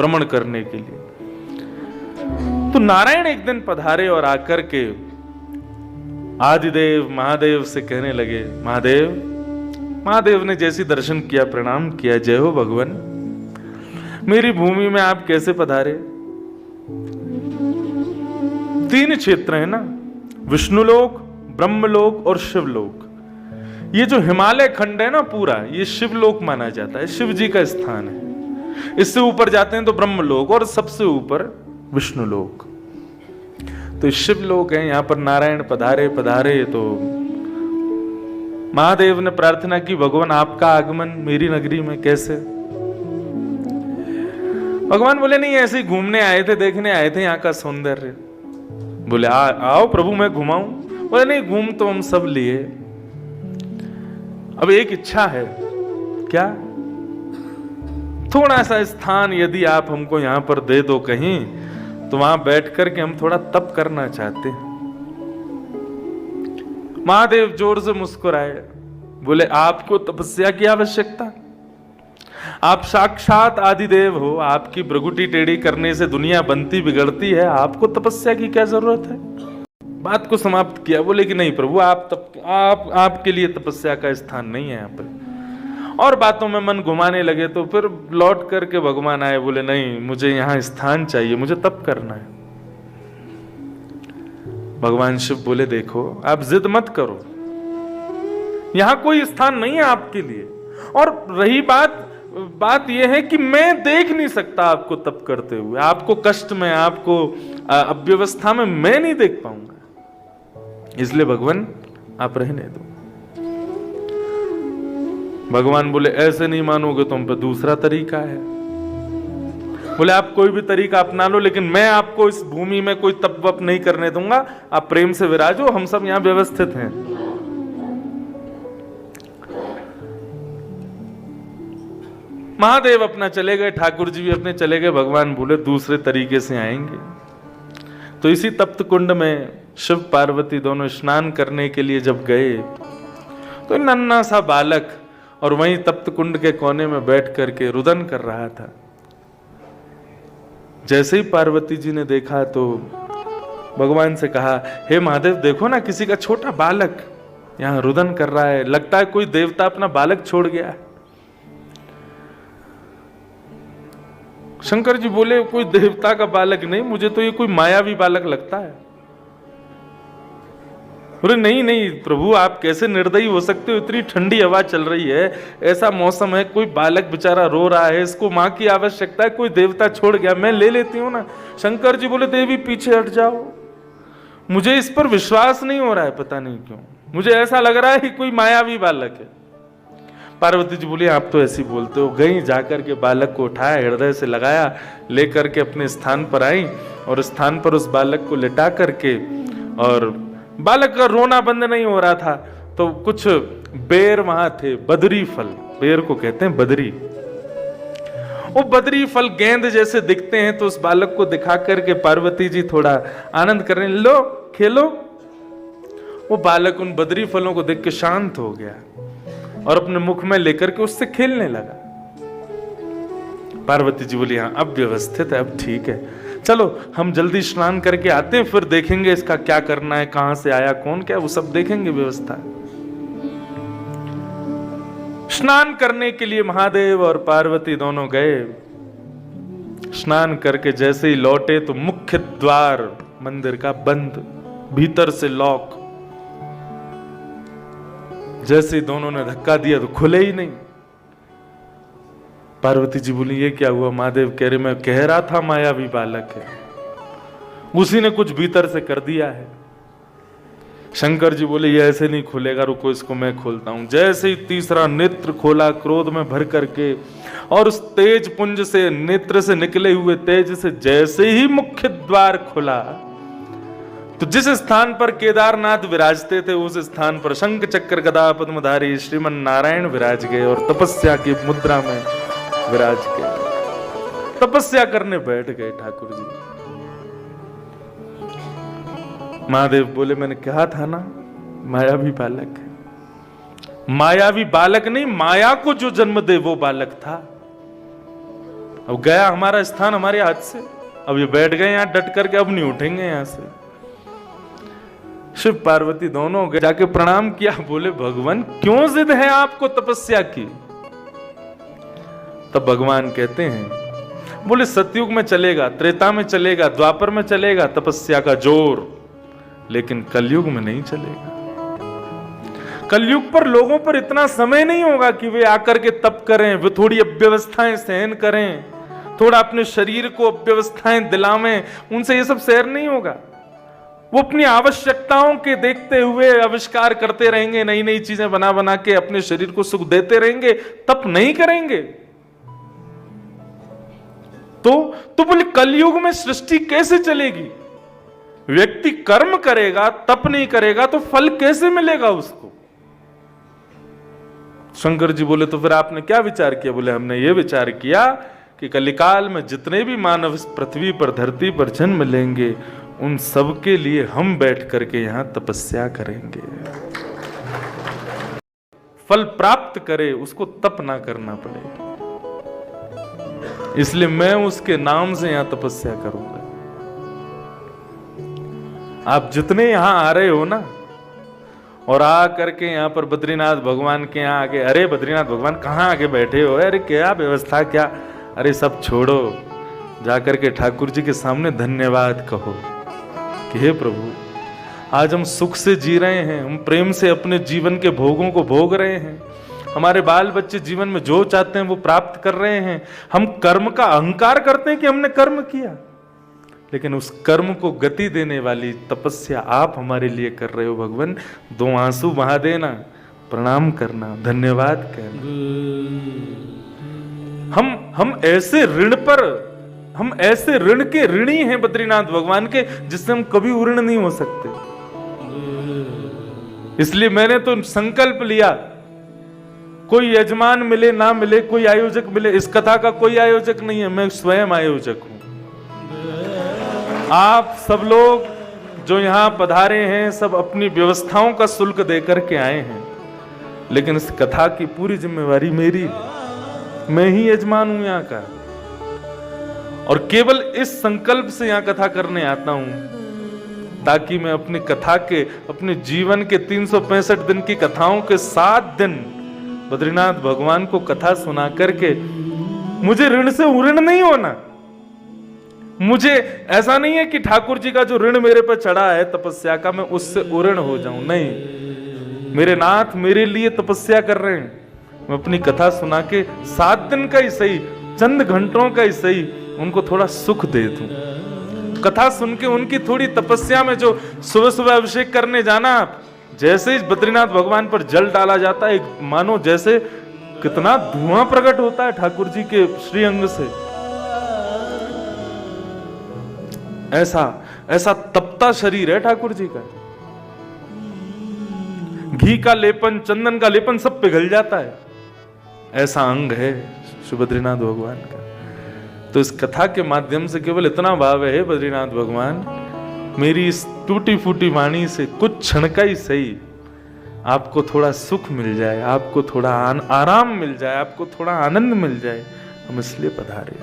भ्रमण करने के लिए। तो नारायण एक दिन पधारे और आकर के आदिदेव महादेव से कहने लगे, महादेव। महादेव ने जैसी दर्शन किया, प्रणाम किया, जय हो भगवान, मेरी भूमि में आप कैसे पधारे? 3 क्षेत्र है ना, विष्णुलोक, ब्रह्मलोक और शिवलोक। ये जो हिमालय खंड है ना पूरा, ये शिवलोक माना जाता है, शिव जी का स्थान है। इससे ऊपर जाते हैं तो ब्रह्मलोक और सबसे ऊपर विष्णुलोक। तो शिवलोक है, यहां पर नारायण पधारे तो महादेव ने प्रार्थना की, भगवान आपका आगमन मेरी नगरी में कैसे? भगवान बोले नहीं, ऐसे ही घूमने आए थे, देखने आए थे यहाँ का सौंदर्य। बोले आओ प्रभु मैं घुमाऊं। बोले नहीं, घूम तो हम सब लिए, अब एक इच्छा है। क्या? थोड़ा सा स्थान यदि आप हमको यहां पर दे दो कहीं, तो वहां बैठ करके हम थोड़ा तप करना चाहते हैं। महादेव जोर से मुस्कुराए, बोले आपको तपस्या की आवश्यकता? आप साक्षात आदिदेव हो, आपकी भ्रगुटी टेढ़ी करने से दुनिया बनती बिगड़ती है, आपको तपस्या की क्या जरूरत है? बात को समाप्त किया। बोले कि नहीं प्रभु, आपके लिए तपस्या का स्थान नहीं है यहाँ पर। और बातों में मन घुमाने लगे तो फिर लौट करके भगवान आए, बोले नहीं, मुझे यहाँ स्थान चाहिए, मुझे तप करना है। भगवान शिव बोले देखो, आप जिद मत करो, यहां कोई स्थान नहीं है आपके लिए। और रही बात यह है कि मैं देख नहीं सकता आपको तप करते हुए, आपको कष्ट में, आपको अव्यवस्था में मैं नहीं देख पाऊंगा, इसलिए भगवान आप रहने दो। भगवान बोले ऐसे नहीं मानोगे तो हम पे दूसरा तरीका है। बोले आप कोई भी तरीका अपना लो, लेकिन मैं आपको इस भूमि में कोई तप वप नहीं करने दूंगा, आप प्रेम से विराजो, हम सब यहां व्यवस्थित हैं। महादेव अपना चले गए, ठाकुर जी भी अपने चले गए। भगवान बोले दूसरे तरीके से आएंगे। तो इसी तप्त कुंड में शिव पार्वती दोनों स्नान करने के लिए जब गए, तो नन्हा सा बालक और वहीं तप्त कुंड के कोने में बैठ करके रुदन कर रहा था। जैसे ही पार्वती जी ने देखा तो भगवान से कहा, हे महादेव देखो ना, किसी का छोटा बालक यहां रुदन कर रहा है, लगता है कोई देवता अपना बालक छोड़ गया है। शंकर जी बोले कोई देवता का बालक नहीं, मुझे तो ये कोई मायावी बालक लगता है। बोले नहीं नहीं प्रभु, आप कैसे निर्दयी हो सकते हो, इतनी ठंडी हवा चल रही है, ऐसा मौसम है, कोई बालक बेचारा रो रहा है, इसको मां की आवश्यकता है, कोई देवता छोड़ गया, मैं ले लेती हूं ना। शंकर जी बोले देवी पीछे हट जाओ, मुझे इस पर विश्वास नहीं हो रहा है, पता नहीं क्यों, मुझे ऐसा लग रहा है कि कोई मायावी बालक है। पार्वती जी बोली आप तो ऐसी बोलते हो। गई, जाकर के बालक को उठाया, हृदय से लगाया, लेकर के अपने स्थान पर आई और स्थान पर उस बालक को लिटा करके, और बालक का रोना बंद नहीं हो रहा था, तो कुछ बेर वहां थे, बदरी फल, बेर को कहते हैं बदरी। वो बदरी फल गेंद जैसे दिखते हैं, तो उस बालक को दिखा करके पार्वती जी थोड़ा आनंद करने, लो खेलो। वो बालक उन बदरी फलों को देख के शांत हो गया और अपने मुख में लेकर के उससे खेलने लगा। पार्वती जी बोली हाँ अब व्यवस्थित है, अब ठीक है, चलो हम जल्दी स्नान करके आते हैं, फिर देखेंगे इसका क्या करना है, कहां से आया, कौन क्या, वो सब देखेंगे व्यवस्था। स्नान करने के लिए महादेव और पार्वती दोनों गए। स्नान करके जैसे ही लौटे तो मुख्य द्वार मंदिर का बंद, भीतर से लॉक। जैसे ही दोनों ने धक्का दिया तो खुले ही नहीं। पार्वती जी बोली ये क्या हुआ? महादेव कह रहे मैं कह रहा था मायावी बालक है, उसी ने कुछ भीतर से कर दिया है। शंकर जी बोले ये ऐसे नहीं खुलेगा, रुको इसको मैं खोलता हूं। जैसे ही तीसरा नेत्र खोला क्रोध में भर करके, और उस तेज पुंज से, नेत्र से निकले हुए तेज से जैसे ही मुख्य द्वार खुला, तो जिस स्थान पर केदारनाथ विराजते थे उस स्थान पर शंख चक्र गदा पद्मधारी श्रीमन नारायण विराज गए और तपस्या की मुद्रा में विराज गए, तपस्या करने बैठ गए ठाकुर जी। महादेव बोले मैंने कहा था ना मायावी बालक है। मायावी बालक नहीं, माया को जो जन्म दे वो बालक था। अब गया हमारा स्थान हमारे हाथ से, अब ये बैठ गए यहां डट करके, अब नहीं उठेंगे यहां से। शिव पार्वती दोनों गए, जाके प्रणाम किया, बोले भगवान क्यों जिद है आपको तपस्या की? तब भगवान कहते हैं, बोले सतयुग में चलेगा, त्रेता में चलेगा, द्वापर में चलेगा तपस्या का जोर, लेकिन कलयुग में नहीं चलेगा। कलयुग पर लोगों पर इतना समय नहीं होगा कि वे आकर के तप करें, वे थोड़ी अव्यवस्थाएं सहन करें, थोड़ा अपने शरीर को अव्यवस्थाएं दिलावें, उनसे ये सब सहन नहीं होगा। वो अपनी आवश्यकताओं के देखते हुए आविष्कार करते रहेंगे, नई नई चीजें बना बना के अपने शरीर को सुख देते रहेंगे, तप नहीं करेंगे। तो बोले कलयुग में सृष्टि कैसे चलेगी? व्यक्ति कर्म करेगा, तप नहीं करेगा तो फल कैसे मिलेगा उसको? शंकर जी बोले तो फिर आपने क्या विचार किया? बोले हमने ये विचार किया कि कलिकाल में जितने भी मानव इस पृथ्वी पर, धरती पर जन्म लेंगे, उन सब के लिए हम बैठ करके यहां तपस्या करेंगे। फल प्राप्त करे, उसको तप ना करना पड़े, इसलिए मैं उसके नाम से यहां तपस्या करूंगा। आप जितने यहां आ रहे हो ना, और आ करके यहां पर बद्रीनाथ भगवान के यहां आके, अरे बद्रीनाथ भगवान कहां आके बैठे हो, अरे क्या व्यवस्था, क्या, अरे सब छोड़ो, जाकर के ठाकुर जी के सामने धन्यवाद कहो कि हे प्रभु, आज हम सुख से जी रहे हैं, हम प्रेम से अपने जीवन के भोगों को भोग रहे हैं, हमारे बाल बच्चे जीवन में जो चाहते हैं वो प्राप्त कर रहे हैं। हम कर्म का अहंकार करते हैं कि हमने कर्म किया, लेकिन उस कर्म को गति देने वाली तपस्या आप हमारे लिए कर रहे हो भगवान। 2 आंसू बहा देना, प्रणाम करना, धन्यवाद कहना। हम ऐसे ऋण पर, हम ऐसे ऋण के ऋणी हैं बद्रीनाथ भगवान के, जिससे हम कभी उऋण नहीं हो सकते। इसलिए मैंने तो संकल्प लिया, कोई यजमान मिले ना मिले, कोई आयोजक मिले, इस कथा का कोई आयोजक नहीं है, मैं स्वयं आयोजक हूं। आप सब लोग जो यहां पधारे हैं, सब अपनी व्यवस्थाओं का शुल्क देकर के आए हैं, लेकिन इस कथा की पूरी जिम्मेवारी मेरी, मैं ही यजमान हूं यहाँ का, और केवल इस संकल्प से यहां कथा करने आता हूं ताकि मैं अपनी कथा के, अपने जीवन के 365 दिन की कथाओं के 7 दिन बद्रीनाथ भगवान को कथा सुना करके मुझे ऋण से उऋण नहीं होना। मुझे ऐसा नहीं है कि ठाकुर जी का जो ऋण मेरे पर चढ़ा है तपस्या का, मैं उससे उऋण हो जाऊं, नहीं। मेरे नाथ मेरे लिए तपस्या कर रहे हैं, मैं अपनी कथा सुना के 7 दिन का ही सही, चंद घंटों का ही सही, उनको थोड़ा सुख दे दूं। कथा सुन के उनकी थोड़ी तपस्या में, जो सुबह सुबह अभिषेक करने जाना, जैसे ही बद्रीनाथ भगवान पर जल डाला जाता है, मानो जैसे कितना धुआं प्रकट होता है ठाकुर जी के श्रीअंग से, ऐसा तपता शरीर है ठाकुर जी का। घी का लेपन, चंदन का लेपन सब पिघल जाता है, ऐसा अंग है श्री बद्रीनाथ भगवान का। तो इस कथा के माध्यम से केवल इतना भाव है, बद्रीनाथ भगवान, मेरी इस टूटी फूटी वाणी से कुछ क्षण का ही सही आपको थोड़ा सुख मिल जाए, आपको थोड़ा आराम मिल जाए, आपको थोड़ा आनंद मिल जाए, हम इसलिए पधारे।